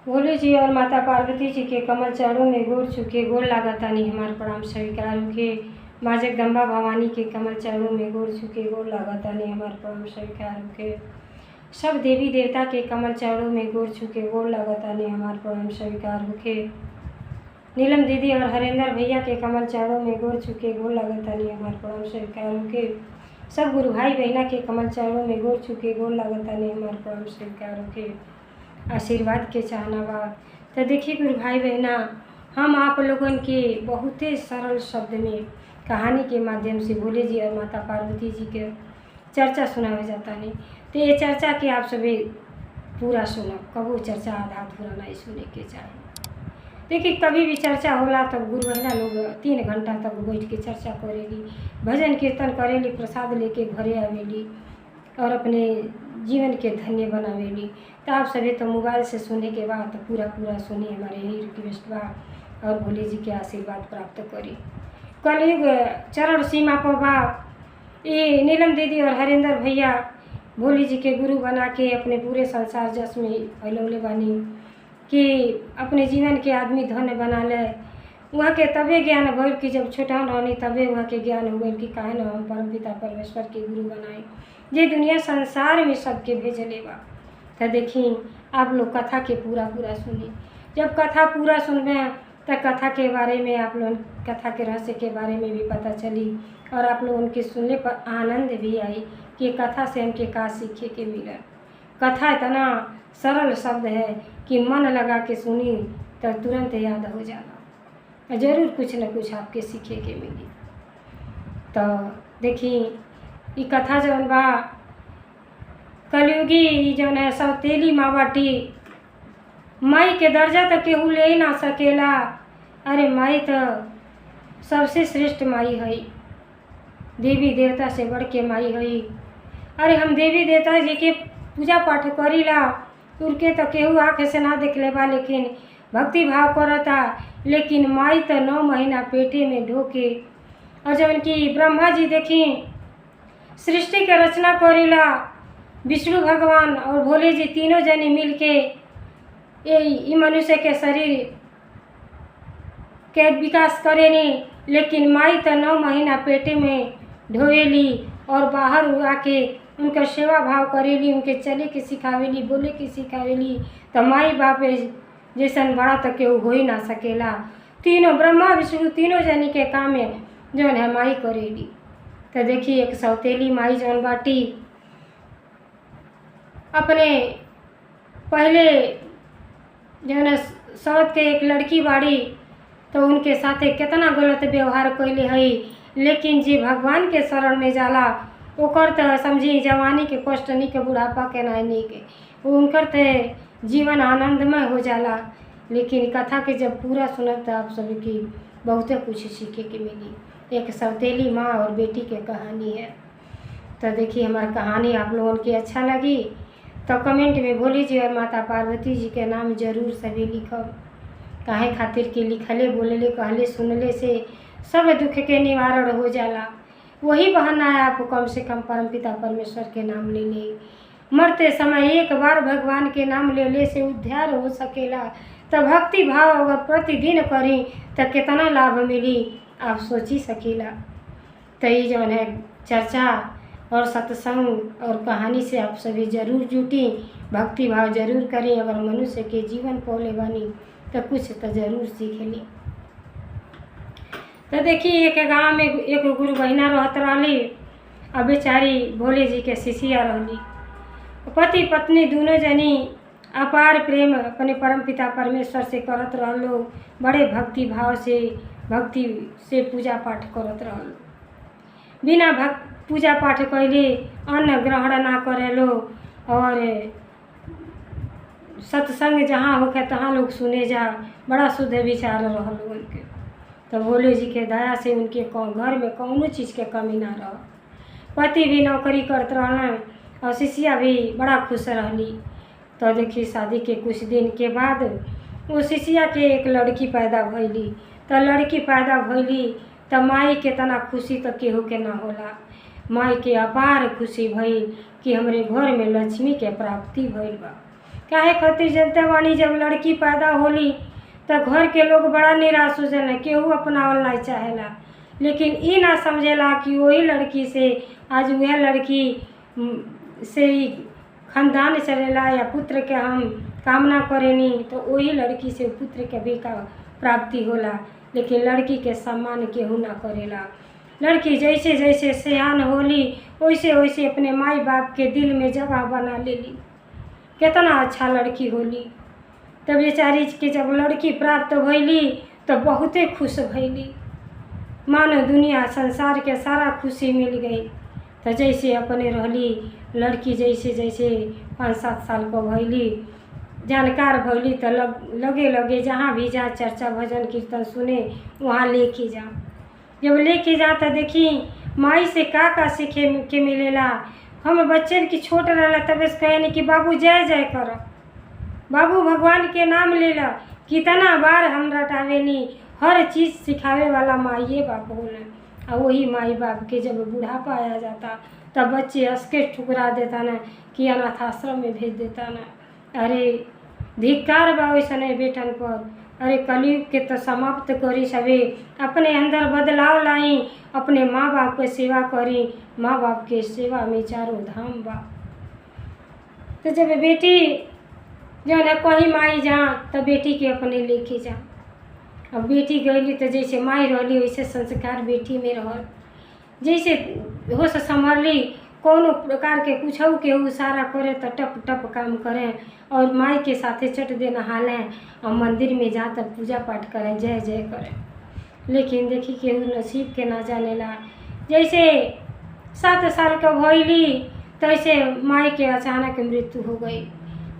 भोले जी और माता पार्वती जी के कमल चरणों में गोर चुके गोर लागतानी हमार प्रणाम स्वीकार होके। माँ जगदम्बा भवानी के कमल चरणों में गोर चुके गोर लागतानी हमार प्रणाम स्वीकार होके। सब देवी देवता के कमल चरणों में गोर चुके गोर लागतानी हमार प्रणाम स्वीकार होके। नीलम दीदी और हरेंद्र भैया के कमल चरणों में गोर चुके गोर लागतानी हमार प्रणाम स्वीकार होके। सब गुरु भाई बहना के कमल चरणों में गोर चुके गोर लागतानी हमार प्रणाम स्वीकार होके। आशीर्वाद के चाहना बा तो देखिए गुरु भाई बहना, हम आप लोगन के बहुते सरल शब्द में कहानी के माध्यम से भोले जी और माता पार्वती जी के चर्चा सुनावे जाता नहीं। तो ये चर्चा के आप सभी पूरा सुनो, कबू चर्चा आधा अधूरा नहीं सुने के चाहिए। देखिए कभी भी चर्चा होला तब गुरु बहना लोग 3 घंटा तक बैठ के चर्चा करेली, भजन कीर्तन करेली, प्रसाद लेके घरे आवेली और अपने जीवन के धन्य बनावेली। तो आप सभी तो मोबाइल से सुनने के बाद तो पूरा सुनिए, हमारे यही रिक्वेस्ट बा और भोले जी के आशीर्वाद प्राप्त करी। कलयुग चरण सीमा पर बा, ये नीलम दीदी और हरेंद्र भैया भोले जी के गुरु बना के अपने पूरे संसार जस में फैलौले बानी कि अपने जीवन के आदमी धन्य बना ले। वहाँ के तबे ज्ञान भइल कि जब छोटा रहनी तबे वहाँ के ज्ञान हो गई कि काहे न हम परमपिता परमेश्वर के गुरु बनाए जे दुनिया संसार में सबके भेजले बा। तो देखी आप लोग कथा के पूरा सुनी। जब कथा पूरा सुनबे तो कथा के बारे में आप लोग कथा के रहस्य के बारे में भी पता चली और आप लोग उनके सुनने पर आनंद भी आई कि कथा से हमके का सीखे के मिला। कथा इतना सरल शब्द है कि मन लगा के सुनी तो तुरंत याद हो जाला, जरूर कुछ न कुछ आपके सीखे के मिली। तो देखी ये कथा जौन बा कलयुगी जौन है सौतेली माँ बाटी, माई के दर्जा तो केहू ले ही ना सकेला। अरे माई तो सबसे श्रेष्ठ माई है, देवी देवता से बढ़ के माई है। अरे हम देवी देवता जी के पूजा पाठ करीला, उनके तो केहू आँख से ना देख लेबा, लेकिन भक्ति भाव करता। लेकिन माई तो 9 महीना पेटे में ढोके और जब उनकी ब्रह्मा जी देखी सृष्टि के रचना करीला, विष्णु भगवान और भोले जी तीनों जने मिल के ये मनुष्य के शरीर के विकास करेनी। लेकिन माई तो 9 महीना पेटे में ढोएली और बाहर आके उनका सेवा भाव करेली, उनके चले के सिखावेली, बोले के सिखावेली। तो माई बाप जैसन बड़ा तो केहू हो ही ना सकेला। तीनों ब्रह्मा विष्णु तीनों जनी के काम में जौन है माई करेली। तो देखिए एक सौतेली माई जौन बाटी अपने पहले जौन है सौत के एक लड़की बाड़ी तो उनके साथे कितना गलत व्यवहार कैले है। लेकिन जी भगवान के शरण में जाला ओकर तो समझी जवानी के कष्ट नहीं के बुढ़ापा के नहीं के उनकर तो जीवन आनंदमय हो जाला। लेकिन कथा के जब पूरा सुनब तो आप सभी की बहुत कुछ सीखे के मिली। एक सौतेली माँ और बेटी के कहानी है। तो देखिए हमारी कहानी आप लोगों की अच्छा लगी तो कमेंट में भोले जी और माता पार्वती जी के नाम जरूर सभी लिखब। काहे खातिर के लिखले बोलेले कहले सुनले से सब दुख के निवारण हो जाला। वही बहाना है आपको कम से कम परमपिता परमेश्वर के नाम ले ले। मरते समय एक बार भगवान के नाम ले से उद्धार हो सकेला। तो भक्ति भाव अगर प्रतिदिन करी तो कितना लाभ मिली आप सोच ही सकेला। तो ये जो है चर्चा और सत्संग और कहानी से आप सभी जरूर जुटी, भक्ति भाव जरूर करें। अगर मनुष्य के जीवन पौले बनी तो कुछ तो जरूर सीख ली। तो देखिए एक गांव में एक गुरु बहिना रहत रही और बेचारी भोले जी के शिष्या रहली। पति पत्नी दोनों जनी अपार प्रेम अपने परमपिता परमेश्वर से करत रहलो, बड़े भक्ति से पूजा पाठ करत रहलो। बिना पूजा पाठ कैले अन्न ग्रहण ना करेलो और सत्संग जहाँ होके तहाँ लोग सुने जा, बड़ा शुद्ध विचार रहल उनके। तो भोले जी के दया से उनके घर में कौनो चीज़ के कमी ना रह। पति भी नौकरी करते रहलन और शिष्या भी बड़ा खुश रहली। तो देखिए शादी के कुछ दिन के बाद वो शिष्या के एक लड़की पैदा भइली। तो लड़की पैदा भइली तो माई के तना खुशी तो केहू के ना होला। माई के अपार खुशी भइल कि हमरे घर में लक्ष्मी के प्राप्ति भइल बा। काहे खातिर जनता बानी जब लड़की पैदा होली तो घर के लोग बड़ा निराश हो जाला, केहू अपनावल नहीं चाहेला, लेकिन ई ना समझेला कि वही लड़की से आज वह लड़की से ही खानदान चलेला या पुत्र के हम कामना करेनी तो वही लड़की से पुत्र के भी का प्राप्ति होला। लेकिन लड़की के सम्मान केहू ना करेला। लड़की जैसे जैसे सयान होली वैसे वैसे अपने माई बाप के दिल में जगह बना लेली। कितना अच्छा लड़की होली। तब बेचारी के जब लड़की प्राप्त भइली तो बहुते खुश भइली, मानो दुनिया संसार के सारा खुशी मिल गई। तो जैसे अपने रहली लड़की जैसे जैसे 5-7 साल को भइली जानकार भइली तो लगे लगे जहाँ भी जा चर्चा भजन कीर्तन सुने वहाँ लेके जा। जब लेके जा तो देखी माई से का सीखे के मिलेला। हम बच्चे की छोट रहला तब कहे कि बाबू जय जय करो, बाबू भगवान के नाम ले ला। कितना बार हम रटावेनी, हर चीज़ सिखावे वाला माई बाप होला। और वही माई बाप के जब बुढ़ापा आ जाता तब बच्चे हंस के ठुकरा देता ना कि अनाथ आश्रम में भेज देता ना। अरे धिक्कार बा वैसने बेटन पर। अरे कलयुग के तो समाप्त करी सभी, अपने अंदर बदलाव लाई, अपने माँ बाप के सेवा करी। माँ बाप के सेवा में चारों धाम बा। तो जब बेटी जो है कहीं माई जा तो बेटी के अपने लेके जा। अब बेटी गईली तो जैसे माई रहली वैसे संस्कार बेटी में रहल। जैसे होश संभरली कोनो प्रकार के कुछ के इशारा करे तो टप टप काम करें और माई के साथे चट दे नहालें और मंदिर में जा तब पूजा पाठ करें, जय जय करें। लेकिन देखी केहू नसीब के ना जानेला। जैसे 7 साल का भइली तैसे माई के अचानक मृत्यु हो गई।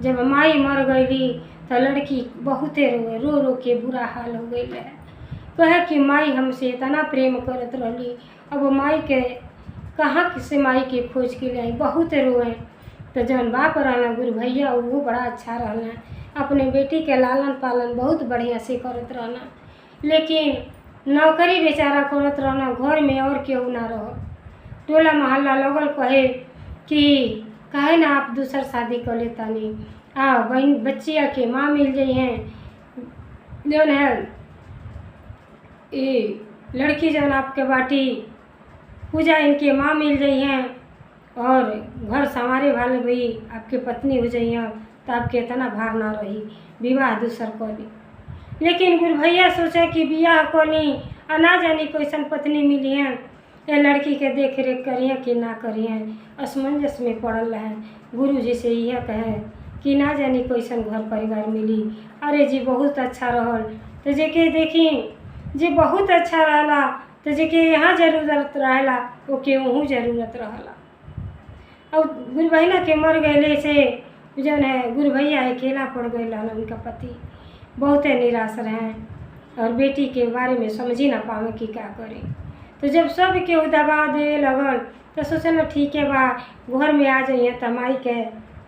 जब माई मर गईली तो लड़की बहुते रोए, रो रो के बुरा हाल हो गई है। कहे कि माई हमसे इतना प्रेम करत रहली, अब माई के कहाँ से माई के खोज के लिए बहुत रोए। तो जौन बाप रहना गुरु भैया वो बड़ा अच्छा रहना, अपने बेटी के लालन पालन बहुत बढ़िया से करत रहना। लेकिन नौकरी बेचारा करत रहना, घर में और केहू ना रह। टोला मोहल्ला लगल कहे कि काहे ना आप दूसर शादी कर लेता नहीं, बहन बच्चिया के माँ मिल गई हैं, जौन है ये लड़की जौन आपके बाटी पूजा इनके माँ मिल गई हैं और घर संवारे वाले भी आपके पत्नी हो जाइए तो आपके इतना भार ना रही, विवाह दूसर करी। लेकिन गुरु भैया सोचा कि बियाह करी और ना जानी कैसन पत्नी मिली है, ये लड़की के देख रेख करिए कि ना करिए, असमंजस में पड़ल है। गुरु जी से यह कहे कि ना जानी कैसन घर परिवार मिली। अरे जी बहुत अच्छा रहल तो जेके देखी जी बहुत अच्छा रहला तो जेके यहाँ जरूरत रहेला ओके वहूँ जरूरत रहला। और गुरु भैया के मर गए से जौन है गुरु भैया अकेला पड़ गए, उनका पति बहुत निराश रहे और बेटी के बारे में समझ ही ना पावे कि क्या करे। तो जब सब के दबाव दे लगल तो सोचल ठीक है बा घर में आ जाइए तो माई के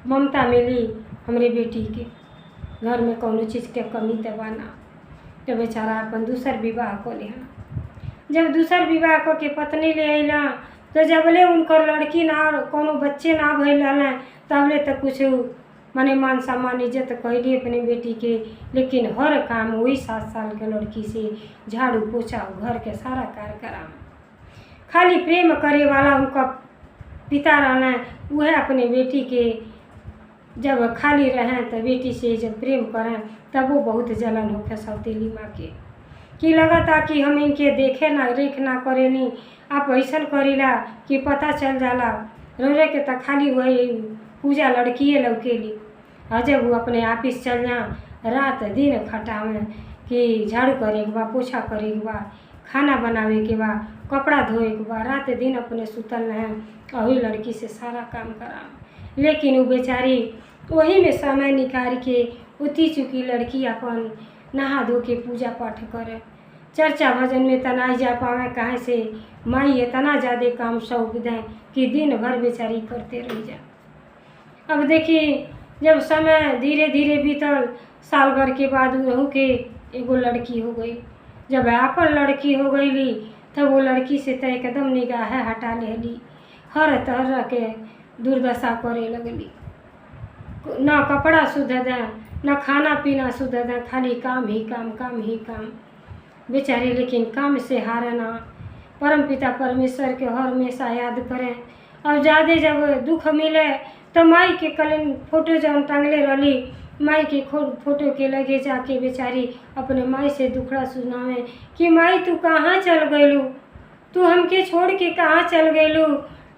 ममता मिली, हमरे बेटी के घर में कौनो चीज़ के कमी तो बना। तो बेचारा अपन दूसर विवाह को लिया। जब दूसर विवाह को के पत्नी ले अला तो जबले उनकर लड़की ना कोनो बच्चे ना भइल रहलें तबले तो कुछ माने मान सम्मान इज्जत कैली अपने बेटी के। लेकिन हर काम वही 7 साल के लड़की से झाड़ू पोछा घर के सारा कार्य कराम। खाली प्रेम करे वाला उनका पिता रहना, वह अपने बेटी के जब खाली रहें तो बेटी से जब प्रेम करें तब वो बहुत जलन होकर सौतेली माँ के कि लगता कि हम इनके देखे ना रेख ना करेनी, आप ऐसा करेला कि पता चल जाला रोरे के तो खाली वही पूजा लड़किए लौकेली। और जब वो अपने ऑफिस चल जा रात दिन खटावें कि झाड़ू करे के बा, पोछा करे के बा, खाना बनावे के बा, कपड़ा धोए के बा, रात दिन अपने सुतल रहें और वही लड़की से सारा काम करावें। लेकिन वो बेचारी वही में समय निकाल के उती चुकी लड़की अपन नहा धो के पूजा पाठ करे। चर्चा भजन में तना जा पावे कहाँ से माई इतना ज़्यादा काम सौंप दें कि दिन भर बेचारी करते रह जा। अब देखिए जब समय धीरे धीरे बीतल, साल भर के बाद वहू के एगो लड़की हो गई। जब आपन लड़की हो गईली तब वो लड़की से तो एकदम निगाह हटा लेली, हर तरह के दुर्दशा करे लगली। ना कपड़ा शुद्ध दें, ना खाना पीना शुद्ध दें, खाली काम ही काम, काम ही काम बेचारे। लेकिन काम से हारे ना, परमपिता परमेश्वर के हर हमेशा याद करें। और ज़्यादा जब दुख मिले तो माई के कल फोटो जब टांगले रही, माई के फोटो के लगे जाके बेचारी अपने माई से दुखड़ा सुनावे कि माई तू कहाँ चल गईलू, तू हमके छोड़ के कहाँ चल गईलू,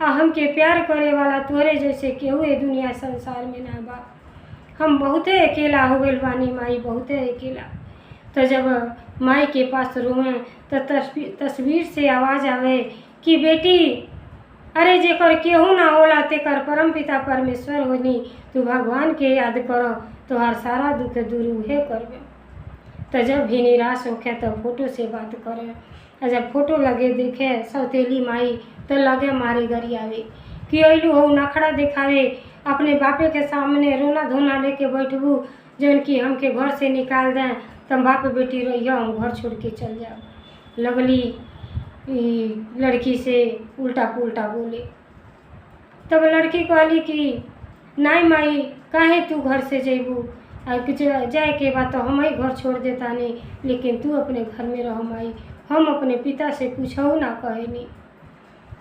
आ हमके प्यार करे वाला तोरे जैसे केहू ए दुनिया संसार में ना बा। हम बहुते अकेला हो गइल बानी माई, बहुते अकेला। तो जब माई के पास रोए तो तस्वीर से आवाज़ आवे कि बेटी अरे जेकर केहू ना होला तेकर परमपिता परमेश्वर होनी, तू भगवान के याद करो तोहार सारा दुख दूर उहे करबे। तो जब भी निराश होखे तो फोटो से बात करे, और जब फोटो लगे देखे सौतेली माई तो लगे मारे गरी आवे कि अइलू हो नखड़ा दिखावे, अपने बापे के सामने रोना धोना लेके बैठबू जौन कि हमके घर से निकाल दें, तब बाप बेटी रहिए हम घर छोड़ के चल जाओ। लगली लड़की से उल्टा पुल्टा बोले। तब लड़की कहली कि नहीं माई काहे तू घर से जेबू, और कुछ जाए के बाद तो हम ही घर छोड़ देता नहीं, लेकिन तू अपने घर में रह माई, हम अपने पिता से कुछ हो ना कहेनी।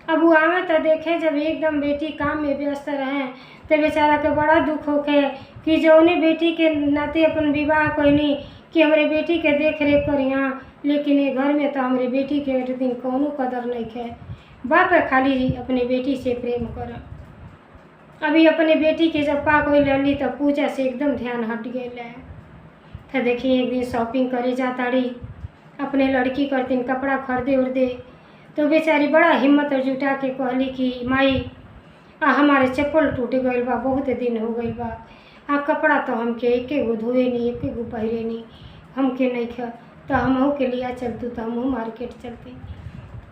अब वो आवे तो देखे जब एकदम बेटी काम में व्यस्त रहे तो बेचारा के बड़ा दुख होके कि जौने बेटी के नाते अपन विवाह कहनी कि हमारे बेटी के देख रेख करिया, लेकिन ये घर में तो हमारे बेटी के दिन कौनो कदर नहीं है। बाप खाली अपने बेटी से प्रेम कर। अभी अपने बेटी के जब पाक हो लड़ी तो पूजा से एकदम ध्यान हट गया। तो देखिए एक दिन शॉपिंग करे जाता रही, अपने लड़की करतीन कपड़ा खरीदे उर्दे, तो बेचारी बड़ा हिम्मत जुटा के कहली कि माई हमारे चप्पल टूट गई बा, बहुत दिन हो गई बा, कपड़ा तो हमके एके गो धोए नहीं, एके गो पहरे नहीं, हमके नहीं ख तो हमहू के लिया चलतू तो हमहू मार्केट चलती।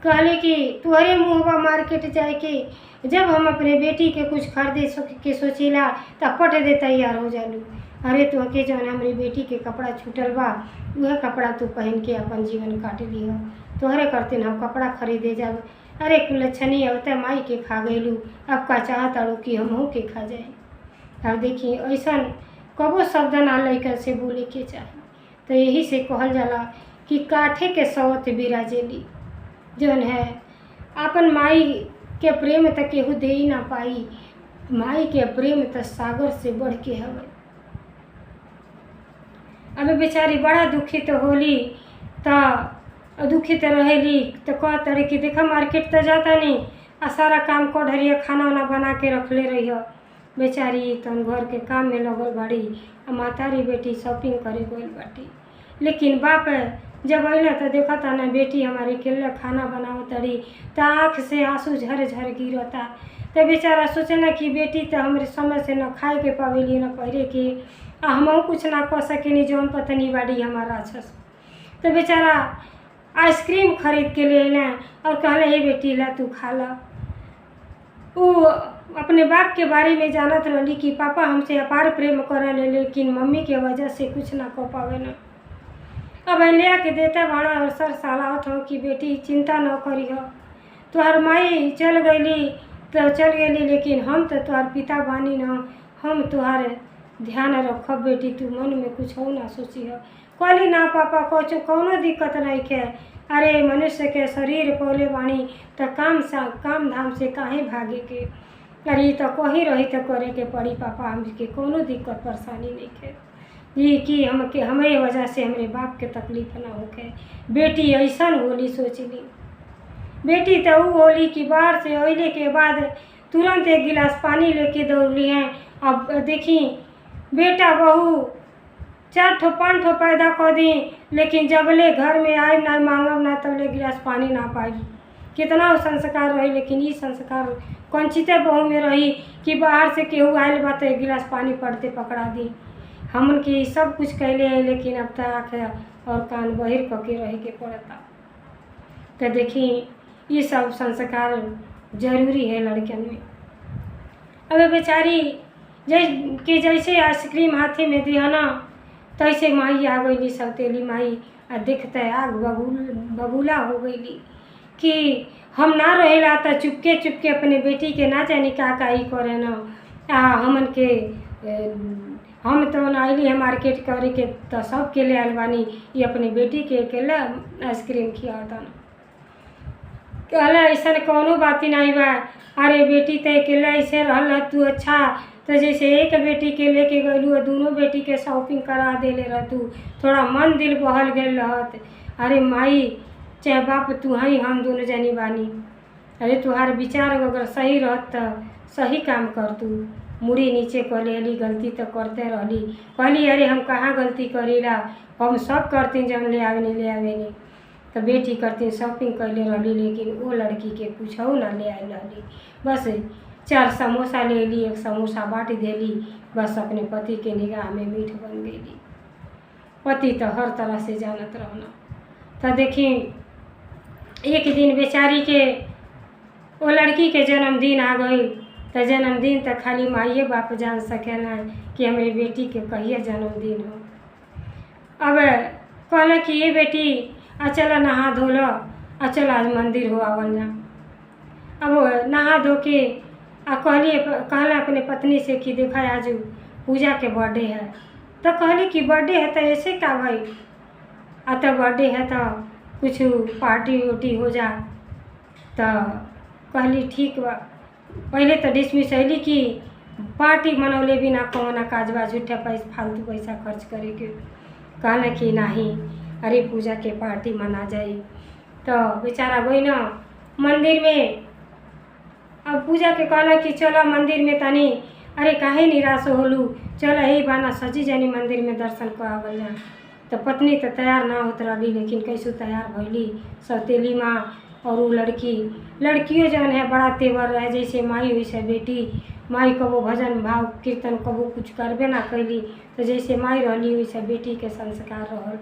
कहली कि तुहरे मुँहबा मार्केट जाए के जब हम अपने बेटी के कुछ खरीदे के सोचीला तब पट दे तैयार हो जालू। अरे तुहके जौन हमारी बेटी के कपड़ा छूटल बा वह कपड़ा तू पहन के अपन जीवन काट ली हो, तोहरे करते हम कपड़ा खरीदे जाब। अरे कुलच्छनी अवते माई के खा गईलू, अब का चाहत अड़ू कि हमहू के खा जाए। अब देखिए ऐसा कबो शब्द ना लइकन से बोले के चाहे। तो यही से कहल जाला कि काठे के सवत बिराजेली, जौन है अपन माई के प्रेम तक केहू दे ही ना पाई, माई के प्रेम तो सागर से बढ़ के हवे। अब बेचारी बड़ा दुखित होली तो दुखित रहेली तो कह तरे कि देखा मार्केट तो जाता नहीं, सारा काम को ढरिया खाना वाना बना के रख ले रही हो। बेचारी तन घर के काम में लगल बाड़ी, मातारी बेटी शॉपिंग करे गई बाटी। लेकिन बाप जब अल तो देखा था ना बेटी हमारे अकेले खाना बनाओ तड़ी तो आँख से आंसू झर झर गिरता। तो बेचारा सोचना कि बेटी तो हमारे समय से न खाए के पावेली न पहरे के, हमहू कुछ ना कह सकेनी जौन पत्नी बाड़ी हमारा अच्छा। तो बेचारा आइसक्रीम खरीद के ले लें और कहले हे बेटी ला तू खा ला। वो अपने बाप के बारे में जानत रही कि पापा हमसे अपार प्रेम करे लेकिन मम्मी के वजह से कुछ ना कह पावे ना। अब ले के देता भाड़ा और सर सलाहत हो कि बेटी चिंता न करी हो, तुहार माई चल गईली तो चल गईली, लेकिन हम तो तुहार पिता बानी न, हम तुहार ध्यान रखब बेटी, तू मन में कुछ हो ना सोची हो। कहली ना पापा कुछ कौनो दिक्कत नहीं है, अरे मनुष्य के शरीर पौले बानी तो काम धाम से काहे भागे के, अरे तो कहीं रही तो करे के पड़ी पापा, हमके कोनो दिक्कत परेशानी नहीं है जी कि हमके हमारे वजह से हमारे बाप के तकलीफ ना होके। बेटी ऐसा होली सोचली, बेटी तो वो होली कि बाहर से अइले के बाद तुरंत एक गिलास पानी लेके दौड़ली हैं। अब देखी बेटा बहू 4 ठो 5 ठो पैदा कर दी, लेकिन जबले घर में आए ना मांगब ना तबले गिलास पानी ना पाई। कितना संस्कार रही, लेकिन ये संस्कार कंचिते बहू में रही कि बाहर से केहू आयल बा तो एक गिलास पानी पड़ते पकड़ा दी। हमन के सब कुछ कैले हैं, लेकिन अब तक आँख और कान बहिर करके रहे के पड़ता। तो देखी ये सब संस्कार जरूरी है लड़कियन में। अब बेचारी जैसे आइसक्रीम हाथे में दिहना तैसे माई आ गईली सौतेली माई, आ देखते आग बबूला हो गईली कि हम ना रहेला तो चुपके चुपके अपने बेटी के ना जाने का ही करे न, हमन के हम तो आइली है मार्केट करे के तो सब के ले आयल बानी, ये अपनी बेटी के अकेला आइसक्रीम खियावता न। कहला ऐसा कौनो बात नहीं बा, अरे बेटी तो अकेला ऐसे रहल तू अच्छा, तो जैसे एक बेटी के लेके गलू दोनों बेटी के शॉपिंग करा देले रह तू, थोड़ा मन दिल बहल गए रहत। अरे माई चाहे बाप तू हई हम दोनों जनी बानी, अरे तुम्हार विचार अगर सही रहत तो सही काम कर तू। मुड़ी नीचे कर लेली, गलती तो करते रहली। कहली अरे हम कहाँ गलती करीला, हम सब करती जब ले आवे तो बेटी करती शॉपिंग कैले रहली, लेकिन वो लड़की के कुछ ना ले आए रहली। बस 4 समोसा ले ली, 1 समोसा बाँट देली, बस अपने पति के निगाह में मीठ बन गई। पति तो हर तरह से जानत रहना। तो देखी एक दिन बेचारी के वो लड़की के जन्मदिन आ गई, तो जन्मदिन तो खाली माइए बाप जान सकेला कि हमारी बेटी के कहिए जन्मदिन हो। अब कहला कि ये बेटी चला नहा धो लो, चल आज मंदिर हो आवल जा। अब नहा धो के कहला अपने पत्नी से कि देखा आज पूजा के बर्थडे है। तो कहली कि बर्थडे है तो ऐसे का भाई, तो बर्थडे है तो कुछ पार्टी उर्टी हो जा। तो कहली ठीक बा। पहले तो डिसमिस अली कि पार्टी मनौले बिना कौन काज बा, झूठा पैसा फालतू पैसा खर्च करे के। कहला कि नहीं, अरे पूजा के पार्टी मना जाई। तो बेचारा गई ना मंदिर में। अब पूजा के कहला कि चलो मंदिर में तनी, अरे काहे निराश होलू, चलो यही बाना सजी जानी मंदिर में दर्शन कर आवल जा। तो पत्नी तो तैयार ना होत रही, लेकिन कैसो तैयार भैली सौतेली माँ और वो लड़कियों जौन है बड़ा तेवर रहे, जैसे माई वैसे बेटी। माई कबो भजन भाव कीर्तन कबो कुछ करबे ना कैली, तो जैसे माई रहली वैसे बेटी के संस्कार रहल।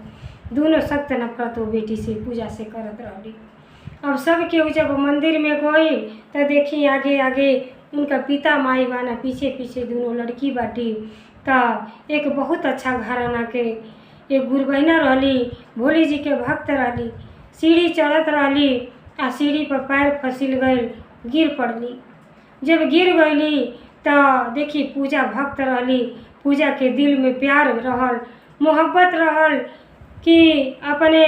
दोनों सख्त नफरत वो बेटी से पूजा से करत रहली। अब सब केहू जब मंदिर में गई तो देखी आगे आगे उनका पिता माई बाना, पीछे पीछे दोनों लड़की बाटी। तो एक बहुत अच्छा घराना के एक गुरबहिना रहली, भोले जी के भक्त रहली। सीढ़ी चढ़त रहली, सीढ़ी पर पैर फिसल गई, गिर पड़ली। जब गिर गईली तो देखी पूजा भक्त रहली, पूजा के दिल में प्यार रहल, मोहब्बत रहल कि अपने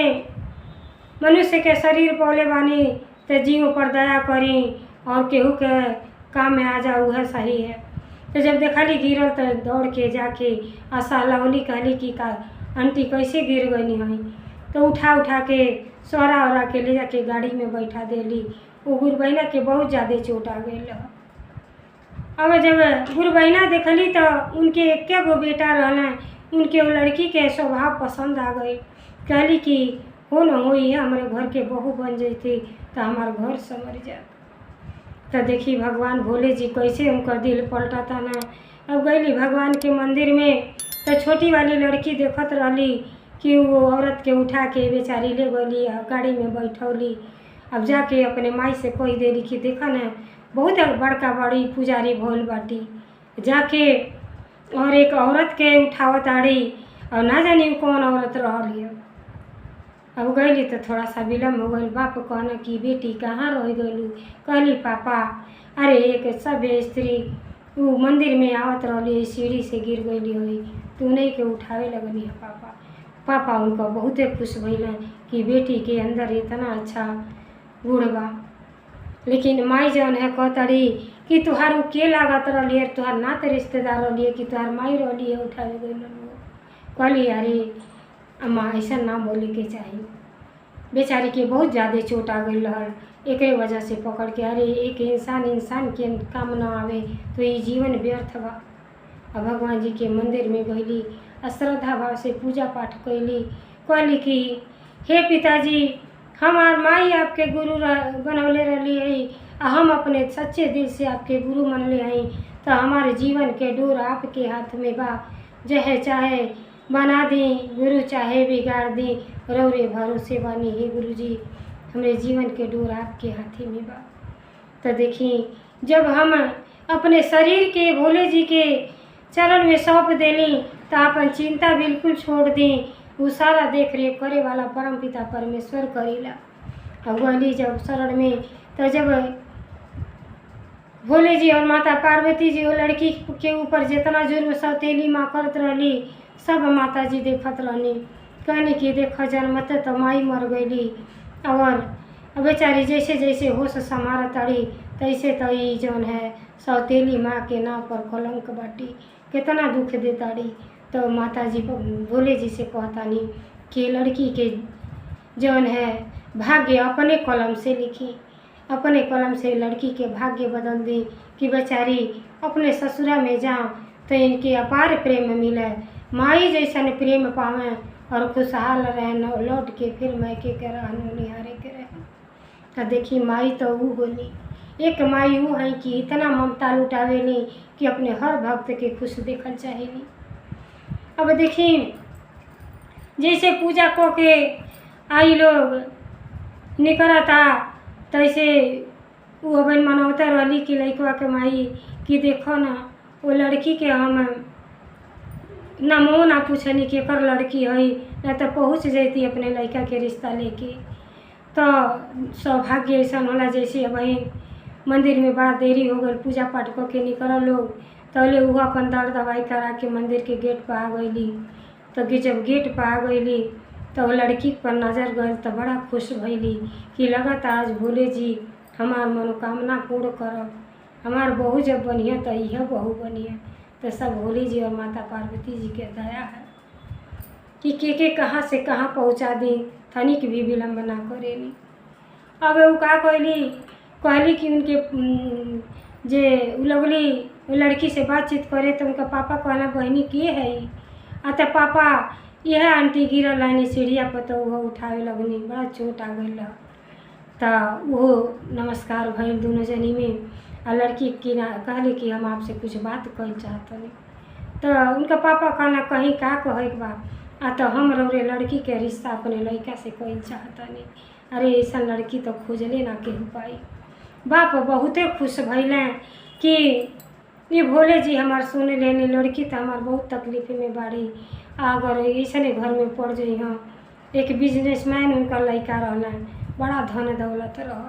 मनुष्य के शरीर पौले बानी तो जीव पर दया करी और केहू के काम में आ जाऊ है सही है। तो जब देखली गिरल तो दौड़ के जाके आशा लवली कहली कि का आंटी कैसे गिर गई हई। तो उठा के सोहरा के ले जाके गाड़ी में बैठा देली। वो गुरबहिना के बहुत ज़्यादा चोट आ गई। अब जब गुरबहिना देखली तो उनके एक गो बेटा रहना, उनके वो लड़की के स्वभाव पसंद आ गई। कहली कि हो न हो ये हमारे घर के बहू बन जैती तो हमार घर संवर जा। तो देखी भगवान भोले जी कैसे उनका दिल पलटा ना। अब गईली भगवान के मंदिर में तो छोटी वाली लड़की देखत रहली कि वो औरत के उठा के बेचारी ले गई गाड़ी में बैठौली। अब जाके अपने माई से कह देली कि देखा न बहुत बड़का बड़ी पुजारी भोल बाटी, जाके और एक औरत के उठावत आड़ी और ना जानी कौन औरत रहली है। अब गईली तो थोड़ा सा विलम्ब हो गई। बाप कहना कि बेटी कहाँ रह गलू। कहली पापा अरे एक सब स्त्री वो मंदिर में आवत रहली, सीढ़ी से गिर गई हुई, तू नहीं के उठावे लगली है पापा। पापा उनका बहुते खुश भइल कि बेटी के अंदर इतना अच्छा गुण बा। लेकिन माई जौन है कहतड़ी कि तुहार के लागत रही है, तुहार ना तो रिश्तेदार रही है कि तुहार माई रही है उठावे गई। कहली अरे अम्मा ऐसा ना बोले के चाहिए, बेचारी के बहुत ज़्यादा चोट आ गई रहल, एक वजह से पकड़ के अरे एक इंसान के काम ना आवे तो ये जीवन व्यर्थ बा। अब भगवान जी के मंदिर में गईली, श्रद्धा भाव से पूजा पाठ कैली। कहली कि हे पिताजी हमार माई आपके गुरु बनौले रही है, हम अपने सच्चे दिल से आपके गुरु मनले हैं, तो हमारे जीवन के डोर आपके हाथ में बा। जहे चाहे बना दी गुरु, चाहे बिगाड़ दी रौरे भरोसे बानी। हे गुरु जी हमारे जीवन के डोर आपके हाथी में बा। तो देखी जब हम अपने शरीर के भोले जी के चरण में सौंप देली तो अपन चिंता बिल्कुल छोड़ दी। वो सारा देख रेख करे वाला परम पिता परमेश्वर करेला। अब गली जब शरण में तो जब भोले जी और माता पार्वती जी वो लड़की के ऊपर जितना जुर्म सौतेली माँ करत रहली सब माता जी देखत रहनी। कहनी कि देख जनमते तो माई मर गईली और बेचारी जैसे जैसे होश संभार ताड़ी तैसे तो ये जौन है सौतेली माँ के नाम पर कलंक बाटी कितना दुख दे ताड़ी। तो माता जी भोले जी से कहतानी कि लड़की के जौन है भाग्य अपने कलम से लिखी, अपने कलम से लड़की के भाग्य बदल दी कि बेचारी अपने ससुरा में जाओ तो इनके अपार प्रेम मिले, माई जैसन प्रेम पावे और खुशहाल रहे लौट के फिर मैके के रहनो निहारे के रहे। तो देखी माई तो वो होली, एक माई वो है कि इतना ममता लुटावेली कि अपने हर भक्त के खुश देखल चाहेली। अब देखी जैसे पूजा को के आई लोग निकलता तैसे वो बन मनौता रहली कि लड़कवा के माई कि देखो ना वो लड़की के हम नमो ना पूछनी कि कर लड़की है न तो पहुँच जैती अपने लड़का के रिश्ता लेके। तो सौभाग्य ऐसा होला जैसे अब मंदिर में बड़ा देरी हो गई पूजा पाठ करके निकल लोग तौले वो अपन दर दवाई करा के मंदिर के गेट पर आ गईली। तो कि जब गेट पर आ गईली तो लड़की पर नज़र गई तो बड़ा खुश भैली कि लगता आज भोले जी हमार मनोकामना पूर्ण करब, हमार बहू जब बनिए तो यह बहू बनिए। तो सब भोले जी और माता पार्वती जी के दया है कि के कहाँ से कहाँ पहुँचा दी, तनिक भी विलम्ब ना करेली। अब वो का कहली कि उनके जे लगली लड़की से बातचीत करे तो उनका पापा कहना बहनी के है तो पापा यह आंटी गिरल रहनी सीढ़िया पर तो वो उठावे लगनी बड़ा चोट आ गई। तो वो नमस्कार भइल दोनों जनी में आ लड़की की ना कहली कि हम आपसे कुछ बात कहल चाहतनी। तो उनका पापा कहना कहीं का कहे बा तो हम रौरे लड़की के रिश्ता अपने लड़का से कहल चाहतनी। अरे ऐसा लड़की तो खोजले ना केहू पाई। बाप बहुते खुश भइले कि ये भोले जी हमार सुन लेनी लड़की तो हमार बहुत तकलीफ में बाड़ी, अगर ऐसने घर में पड़ जाइ हाँ। एक बिजनेसमैन उनका लड़का रहना बड़ा धन दौलत रह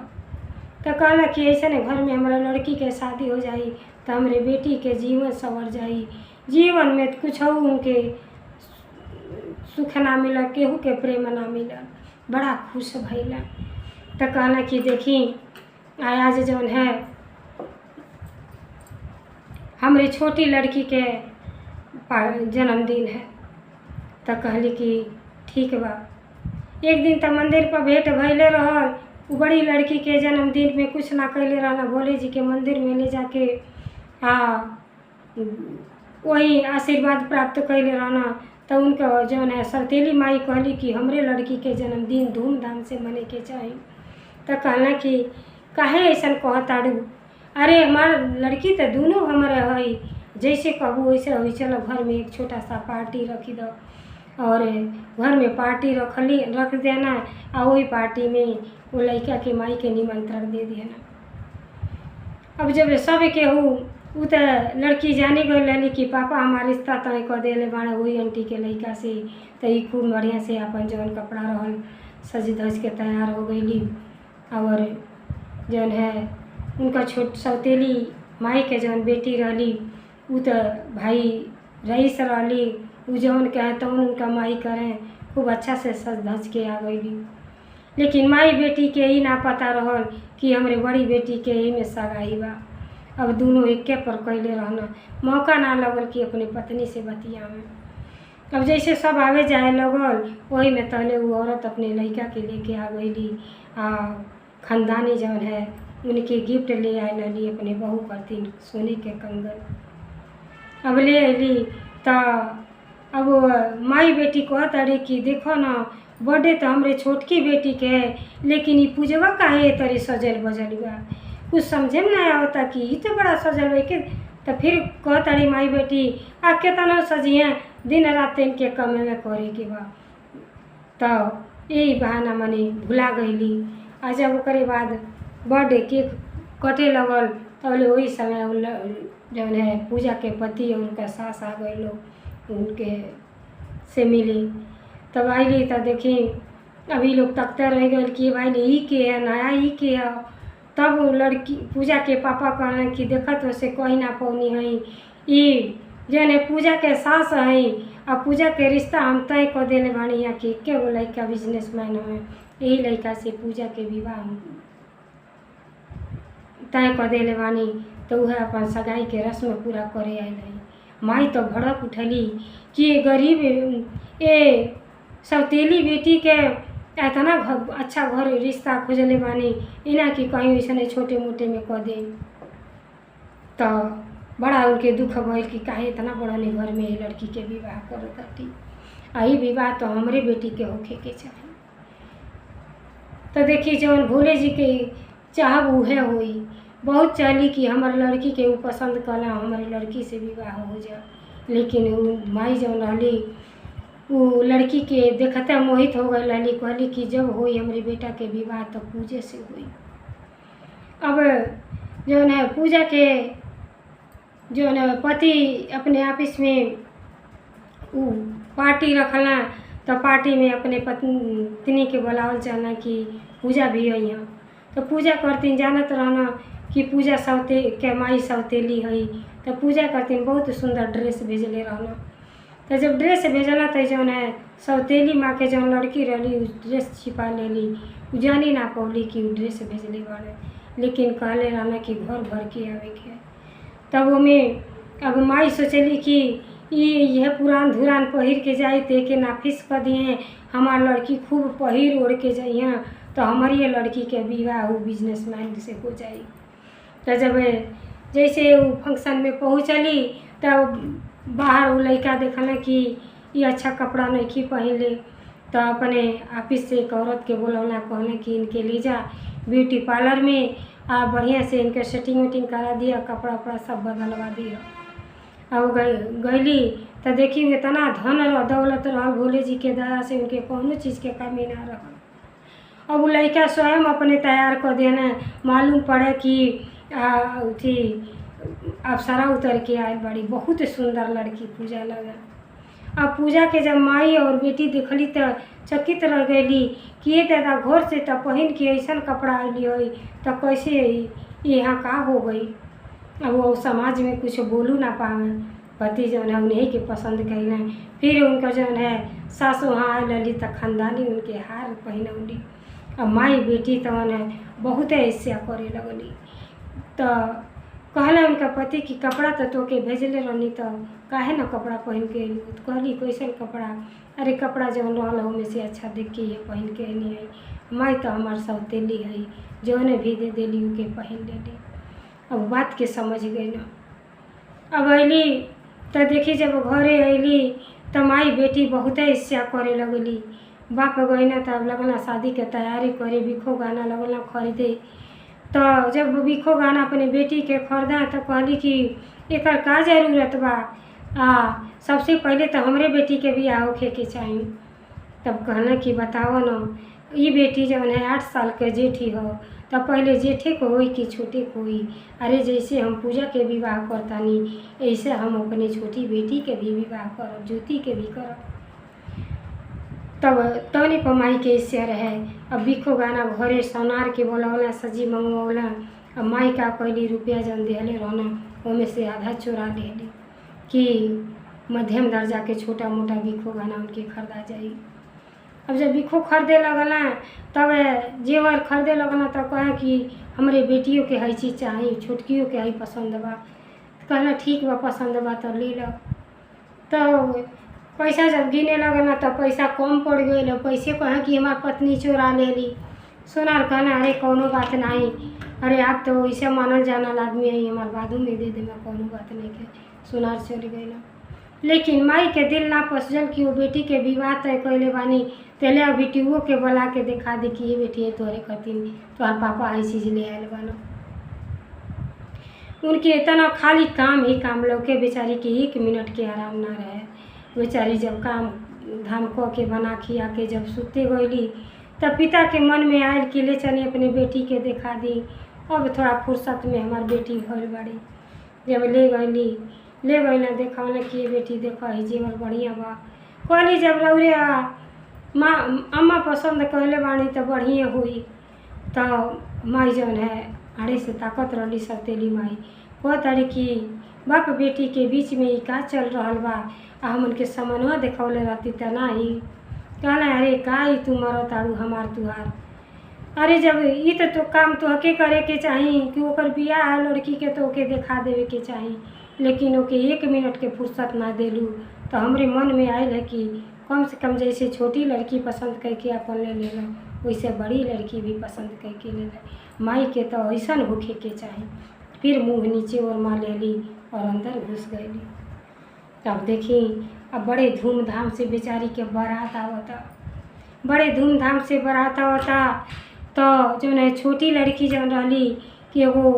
तो कहला कि ऐसने घर में हमारा लड़की के शादी हो जाई तो हमारे बेटी के जीवन संवर जाई, जीवन में कुछ उनके सुख ना मिला केहू के प्रेम ना मिला। बड़ा खुश भइला। तो कहना कि देखी आज जौन है हमारी छोटी लड़की के जन्मदिन है। तो कहली कि ठीक बा। एक दिन तो मंदिर पर भेंट भइले रहल, वो बड़ी लड़की के जन्मदिन में कुछ ना कैले रहना, भोले जी के मंदिर में ले जाके वही आशीर्वाद प्राप्त कैले रहना। तो उनका जौन है सौतेली माई कहली कि हमरे लड़की के जन्मदिन धूमधाम से मने के चाही। तो कहना कि काहे ऐसा कहताड़ू, अरे हमार लड़की तो दोनों हमारे है, जैसे कहू वैसे हो। चलो घर में एक छोटा सा पार्टी रखी दो और घर में पार्टी रख देना और वही पार्टी में वो लड़का के माई के निमंत्रण दे देना। अब जब सब केहू वो तो लड़की जाने गई रहली कि पापा हमारा रिश्ता तय कर दिले बाड़े वही आंटी के लड़का से। तो ये खूब बढ़िया से अपन जौन कपड़ा रहल सज धज के तैयार हो गईली और जौन है उनका छोट सौतेली माई के जौन बेटी रहली वो तो भाई रईस रहली, वो जौन कहे तो उनका माई करें खूब अच्छा से सज धज के आ गईली। लेकिन माई बेटी के ही ना पता रहल कि हमरे बड़ी बेटी के ही में सगाई बा। अब दोनों एके पर कैले रहना, मौका ना लगल कि अपने पत्नी से बतियावे। अब जैसे सब आवे जाए लगल वही में तहले वो औरत अपने लड़का के लेके आ गईली। खानदानी जौन है उनके गिफ्ट ले आए लली अपने बहू करती सोने के कंगन। अब ले अली तो अब माई बेटी कहत अरे कि देखो ना बर्थडे तो हमरे छोटकी बेटी के है, लेकिन ये पूजवा काहे तरी सजल बजल बा, कुछ समझे में ना आवता कि ये तो बड़ा सजल बा के। तो फिर कहत अरे माई बेटी आ केतना सजिए दिन रात इनके कमे में करे के बा। तो यही बहाना मने भुला गईली। आ जब ओकरे बाद बर्थडे केक कटे लगल तो वही समय जौन है पूजा के पति और उनका सास आ गए लोग उनके से मिली। तब आईली तो देखी अभी लोग तकते रह गए कि भाई ई के है नया ई के है। तब वो लड़की पूजा के पापा कहलन कि देखत हो से कही ना पौनी हई ई जौन है पूजा के सास हई और पूजा के रिश्ता हम तय कर देले बानी यहाँ कि एके गो लड़का बिजनेसमैन हमें यही लड़का से पूजा के विवाह तय कर देले बानी। तो वह अपन सगाई के रस्म पूरा करे आयल है। माई तो भड़क उठली कि ये गरीब ये सौतेली बेटी के इतना अच्छा घर रिश्ता खोजले बानी इना कि कहीं ऐसा छोटे मोटे में कह दे। तो बड़ा उनके दुख भइल कि काहे इतना बड़ा घर में ये लड़की के विवाह करत ताटी आई विवाह तो हमरे बेटी के होखे के चाही। तो देखी जौन भोले जी के चाहब उहे होई। बहुत चाहली कि हमार लड़की के वो पसंद कला हमारे लड़की से विवाह हो जा, लेकिन वो माई जौन रहली वो लड़की के देखते मोहित हो गई रहली। कहली कि जब होई हमारे बेटा के विवाह तो पूजे से हुई। अब जौन है पूजा के जौन है पति अपने ऑफिस में वो पार्टी रखला तो पार्टी में अपने पत्नी के बुलावल चाहना कि पूजा भी है यहाँ। तो पूजा करती जानत रहना कि पूजा सौते के माई सौतेली है। तो पूजा करती बहुत सुंदर ड्रेस भेजले रहना। तो जब ड्रेस भेजला तो जौन है सौतेली माँ के जौन लड़की रही उस ड्रेस छिपा लेली। जानी ना पौली कि वो ड्रेस भेजले बाड़े, लेकिन कहले रहना कि घर भर के आवे के। तब में अब माई सोचली कि यह पुरान धुरान पहिर के जाए ते के नाफिस कर दिए हमार लड़की खूब पहिर ओढ़ के जाइए तो हमारी ये लड़की के विवाह वो बिजनेसमैन से हो जाए। तो जब जैसे वो फंक्शन में पहुँचली तब बाहर वो लड़का देखला कि ये अच्छा कपड़ा नहीं पहन ले। तो अपने ऑफिस से एक औरत के बोलौना कहना कि इनके ले जा ब्यूटी पार्लर में आप बढ़िया से इनके सेटिंग वेटिंग करा दिया, कपड़ा वपड़ा सब बदलवा दिया। अब गईली तो देखी इतना धन दौलत रहा भोले जी के दया से उनके कोनो चीज़ के कमी ना रहा। अब वो लड़का स्वयं अपने तैयार कर देना मालूम पड़े कि थी अप्सरा उतर के आए बड़ी बहुत सुंदर लड़की पूजा लगा। अब पूजा के जब माई और बेटी देखली तो चकित रह गई कि ये दादा घर से तो पहन के ऐसा कपड़ा आइली हो तो कैसे यहाँ का हो गई। अब वो समाज में कुछ बोलू ना पावे। पति जौन है उन्हीं के पसंद कैले। फिर उनका जौन है सास वहाँ आ लली तो खानदानी उनके हार पहनौली। अब माई बेटी तो है बहुत ऐसा करे लगली। तो कहला उनका पति कि कपड़ा तो तोके भेजले रहनी तो काहे ना कपड़ा पहन के अली। तो कहली कैसन कपड़ा, अरे कपड़ा जौन रहल में से अच्छा देख के ये पहन के अली है। माई तो हमार सौतेली है जौने भी दे देली उके पहन लेली। अब बात के समझ गई ना। अब अली तो देखी जब घरे अली तो माई बेटी बहुत इच्छा करे लगली। बाप गई ना तब लगना शादी के तैयारी करे, बिखो गाना लगना खरीदे। तो जब बिखो गाना अपने बेटी के खरीदा तो कहली कि एक का जरूरत बा, सबसे पहले तो हमरे बेटी के बियाह होखे के चाहिए। तब कहना कि बताओ ना ये बेटी जौन है 8 साल के जेठी हो तो पहले जेठे को होई कि छोटे को होई। अरे जैसे हम पूजा के विवाह करतानी ऐसे हम अपने छोटी बेटी के भी विवाह करब, ज्योति के भी करब। तब तौनी पर माई के इच्छा रहे। अब बिखो गाना घरे सोनार के बोलौला सजी मंगवौला। अब माई का कहली रुपया जौन दिहले रहना ओमे से आधा चोरा लेली कि मध्यम दर्जा के छोटा मोटा बिखो गाना उनके खरीदा जाई। अब जब बिखो खरीदे लगला तब जेवर खरीदे लगला तो कहे कि हमरे बेटियों के हई चीज़ चाहिए, छोटकियों के हई पसंद बा। कहना ठीक बा पसंद बा तो ले लो। तो पैसा जब गिने लगना तो पैसा कम पड़ गई। पैसे कहे कि हमार पत्नी चोरा लेली। सोनार कहना अरे कोनो बात नहीं, अरे आप तो ऐसे मानल जानल आदमी है हमार बादू में दे देना कोनो बात नहीं के। सोनार चल गई ना। लेकिन माई के दिल ना पसजल कि वो बेटी के विवाह तय कैले बानी तेले बेटियों के बुला के दिखा दे कि ये बेटी है तोहरे खातिर तोहर पापा आई चीज़ ले आयल बाना। उनके इतना खाली काम ही काम लौके बेचारी के 1 मिनट के आराम ना रहे। बेचारी जब काम धाम क के बना खिया के जब सुते गईली तब पिता के मन में आयल कि ले चली अपने बेटी के दिखा दी। अब थोड़ा फुर्सत में हमार बेटी भइल बाड़ी। जब ले गई ना देखा कि ये बेटी देखा है जीवन बढ़िया बा। कहली जब रौरे माँ अम्मा पसंद कहले बानी तो बढ़िया हुई। तो माई जौन है आड़े से ताकत रही सौतेली माई। कहताड़ी कि बाप बेटी के बीच में ही का चल रहा बा, आ हमन के समनवा देखौले रहती त नाही। कहना अरे का ही तू मरो ताड़ू हमार तुहार। अरे जब ई तो काम तोहके करे के चाही कि ओकर बियाह है लड़की के तो ओके देखा देवे के चाही, लेकिन ओके 1 मिनट के फुर्सत ना देलू। तो हमरे मन में आयल है कि कम से कम जैसे छोटी लड़की पसंद करके अपन ले लेला, वैसे बड़ी लड़की भी पसंद करके ले ले। माई के तो ऐसा होखे के चाही। फिर मुँह नीचे और माँ ले ली और अंदर घुस गई। तब देखी अब बड़े धूमधाम से बेचारी के बारात आवता, बड़े धूमधाम से बारात आवता। तो जो है छोटी लड़की जौन रही कि एगो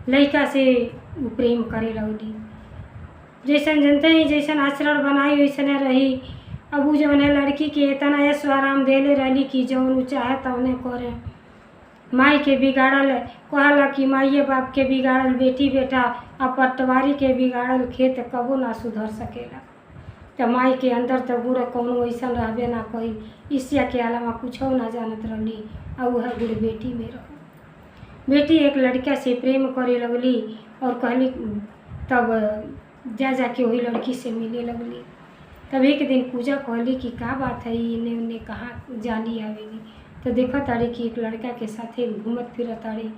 लड़का से प्रेम करे लगली। जैसन जनते ही जैसन आचरण बनाई वैसने रही। अब वो जौन है लड़की के इतना ऐश आराम देले रही कि जौन वो चाहे तौने करे। माई के बिगाड़ल कहला कि माइए बाप के बिगाड़ल बेटी बेटा आ पटवारी के बिगाड़ल खेत कबो ना सुधर सकेला। तो माई के अंदर तो गुड़ कौनो ऐसा रहबे ना कही, ईर्ष्या के अलावा कुछ ना जानत रही। और वह गुड़ बेटी में रह। बेटी एक लड़का से प्रेम करे लगली और कहली, तब जाके वही लड़की से मिले लगली। तब एक दिन पूजा कहली कि का बात है, इन्हें उन्हें कहाँ जाली आवेली। तो देखा ताड़ी कि एक लड़का के साथे घूमत फिरत ताड़ी।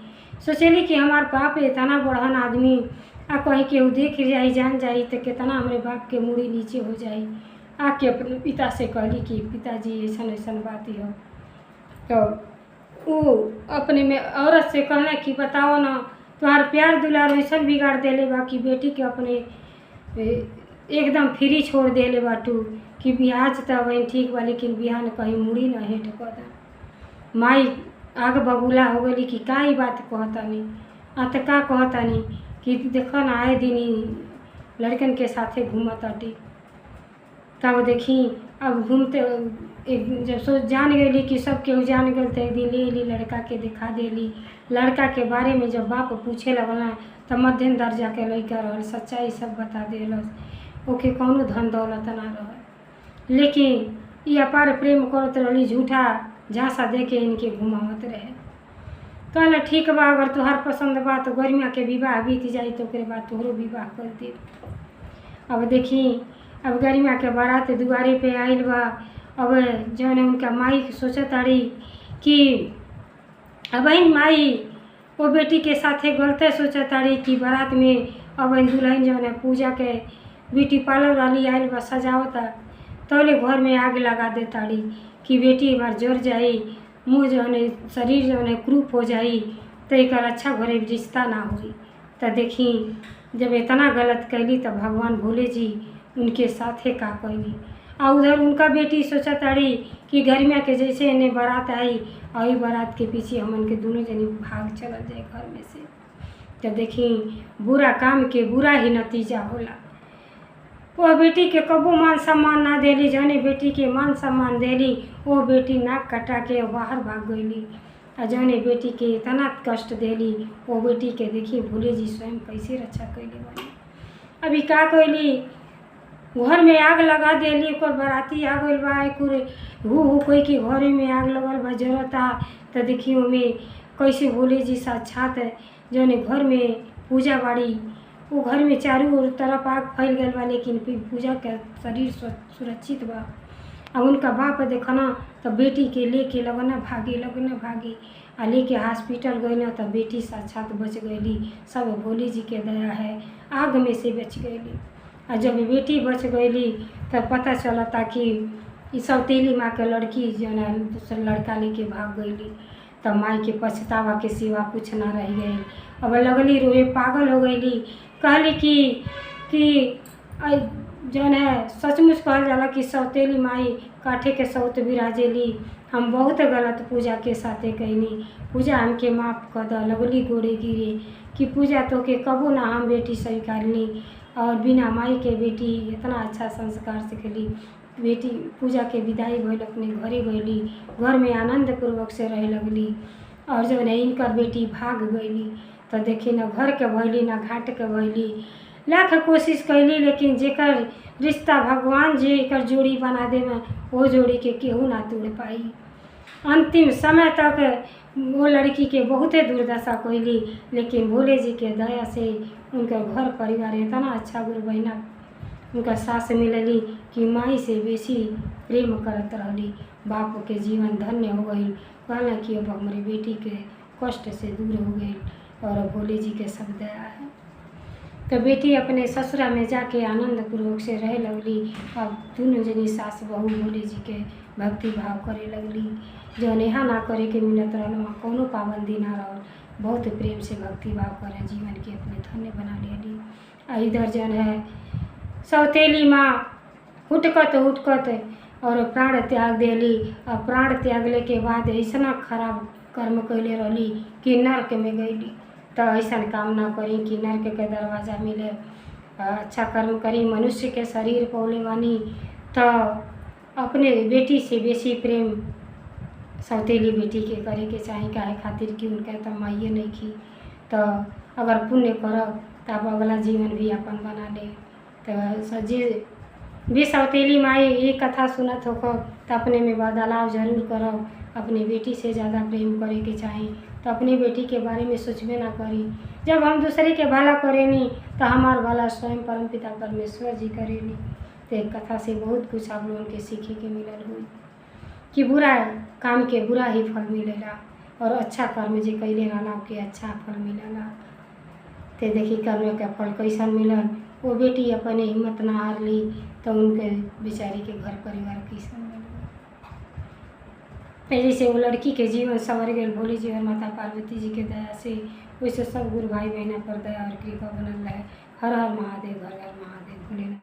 सोचेली कि हमार बाप इतना बड़हन आदमी आ कहीं केहू देख जाई जान जाई तो कितना हमारे बाप के मुड़ी नीचे हो जाई। आके अपने पिता से कहली कि पिताजी ऐसा ऐसा बात ही हो। तो वो अपने में औरत से कहना कि बताओ ना तुम्हार प्यार दुलार ऐसा बिगाड़ देले बा कि बेटी के अपने एकदम फ्री छोड़ देले बाटू कि बिहाज तो वही ठीक बा, लेकिन बिहान कहीं मुड़ी ना हेठ कर दा। माई आग बबूला हो गई कि का ही बात कहतानी। तो का कहतानी कि देखो ना आए दिन ही लड़कन के साथे घूमत आटी। तब देखी अब घूमते एक जब सो जान गई कि सब केहू जान गए तो एक दिन ले ली लड़का के दिखा देली। लड़का के बारे में जब बाप पूछे लगना तब मध्यम दर्जा के लड़का रहल, सच्चाई सब बता देलस। ओके कौनो धन दौलत ना रहे, लेकिन ये अपार प्रेम करत रही, झूठा झांसा दे के इनके घुमावत रहे। कहला ठीक बा, अगर तुहार पसंद बा तो गरिमा के विवाह बीत जाई तो ओकरे बाद तोहरो विवाह कर दे। अब देखी अब गरिमा के बारात दुआरे पे आइल बा। अब जौन है उनका माई सोचत ताड़ी कि अब माई वो बेटी के साथे गलते सोचत ताड़ी कि बारात में अब दुल्हन जौन है पूजा के ब्यूटी पार्लर वाली आइल बा सजावता, तौले घर में आग लगा दे ताड़ी कि बेटी बार जर जाई, मुँह जौन है शरीर जौन है क्रूप हो जाई तो एक अच्छा घरे रिश्ता ना हुई। तो देखी जब इतना गलत कैली तो भगवान भोले जी उनके साथे का कैली। और उधर उनका बेटी सोचा ताड़ी कि गरिमा के जैसे इन्हें बारात आई और बारात के पीछे हमन के दोनों जनी भाग चला जाए घर में से। तो देखी बुरा काम के बुरा ही नतीजा होला। वो बेटी के कबो मान सम्मान ना देली, जौने बेटी के मान सम्मान देली वो बेटी नाक कटा के बाहर भाग गईली। और जौने बेटी के इतना कष्ट देली वो बेटी के देखी भोले जी स्वयं कैसे रक्षा कैले बानी। अभी का कैली घर में आग लगा देली, ओकर बाराती आ गइल बा, हु कोई के घरे में आग लगल बा जरता। तो देखी ओमें कैसे भोले जी साक्षात जौने घर में पूजा बाड़ी वो घर में चारों ओर तरफ आग फैल गई बा, लेकिन पूजा के शरीर सुरक्षित बा। अब उनका बाप देखना तो बेटी के लेके लगना भागे आ लेके हॉस्पिटल गई ना तो बेटी साक्षात बच गईली। सब भोले जी के दया है, आग में से बच गईली। और जब बेटी बच गईली तब पता चलता कि सौतेली माँ के लड़की जो है दूसरा लड़का लेके भाग गईली। तब माई के पछतावा के सिवा कुछ ना रह गई। अब लगली रोए, पागल हो गईली। कहली कि जौन है सचमुच कहल जाला कि सौतेली माई काठे के सौत बिराजेली। हम बहुत गलत पूजा के साथे कैनी, पूजा हमके माफ़ कर द। लगली गोड़े गिरे कि पूजा तो के कबो ना हम बेटी स्वीकारली और बिना माई के बेटी इतना अच्छा संस्कार सीखली। बेटी पूजा के विदाई भइल अपने घरे गईली, घर में आनंद पूर्वक से रहे लगली। और जब इनकर बेटी भाग गईली तो देखी न घर के भइली न घाट के भइली। लाख कोशिश कैली लेकिन जेकर रिश्ता भगवान जी एकर जोड़ी बना दे में वो जोड़ी के केहू ना तोड़ पाई। अंतिम समय तक वो लड़की के बहुते दुर्दशा कैली, लेकिन भोले जी के दया से उनका घर परिवार इतना अच्छा गुरु बहिना उनका सास मिलली कि माई से बेसी प्रेम करत रहली। बाप के जीवन धन्य हो गई। कहला कि अब हमारी बेटी के कष्ट से दूर हो गई और भोले जी के सब दया है। तो बेटी अपने ससुरा में जाके आनंद पूर्वक से रह लगली। अब दोनों जनी सास बहू भोले जी के भक्ति भाव करे लगली। जो नेहा ना करे के मिलत रहल वहाँ कोनो पाबंदी ना रहल, बहुत प्रेम से भक्ति भाव करे जीवन के अपने धन्य बना लेली। आ इधर जन है सौतेली माँ हुटकत और प्राण त्याग देली। और प्राण त्यागले के बाद ऐसा खराब कर्म कैले रहली कि नरक में गईली। तो ऐसा काम ना करी कि नरक के दरवाज़ा मिले। अच्छा कर्म करी, मनुष्य के शरीर पौले बानी तो अपने बेटी से बेसी प्रेम सौतेली बेटी के करे के चाही। काहे खातिर कि उनका तो माइए नहीं खी। तो अगर पुण्य करब तब अगला जीवन भी अपन बना ले। तो जे भी सौतेली माई ये कथा सुनत हो तो अपने में बदलाव जरूर करब। अपनी बेटी से ज़्यादा प्रेम करे के चाही। तो अपनी बेटी के बारे में सोचबे ना करी। जब हम दूसरे के भला करेनी तो हमार भला स्वयं परमपिता परमेश्वर जी करेनी। तो एक कथा से बहुत कुछ आप लोगों के सीखे के मिलल हुई कि बुरा काम के बुरा ही फल मिलेला और अच्छा कर्म जे कैले रहला के अच्छा फल मिलेला। तो देखी कर्म के फल कैसन मिलल। वो बेटी अपने हिम्मत ना हारली तो उनके बेचारी के घर परिवार कैसन मिल। जैसे वो लड़की के जीवन संवर गए भोले जी और माता पार्वती जी के दया से, वैसे सब गुरु भाई बहना पर दया और कृपा बनल रहे। हर हर महादेव, हर हर महादेव भोलेनाथ।